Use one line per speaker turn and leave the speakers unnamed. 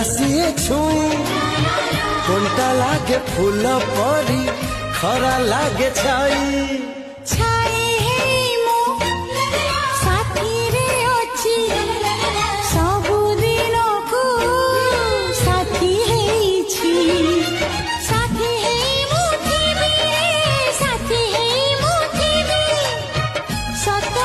ସିଏ ଛୁଇଁ কোনটা লাগে ফুল পরি খরা লাগে ছাই
ছাই হেই মো সাথীরে অছি ସବୁଦିନକୁ ସାଥୀ ହେଇଛି ସାଥୀ ହେଇ ମୁଁ ଥିବି ସାଥୀ ହେଇ ମୁଁ ଥିବି ସତ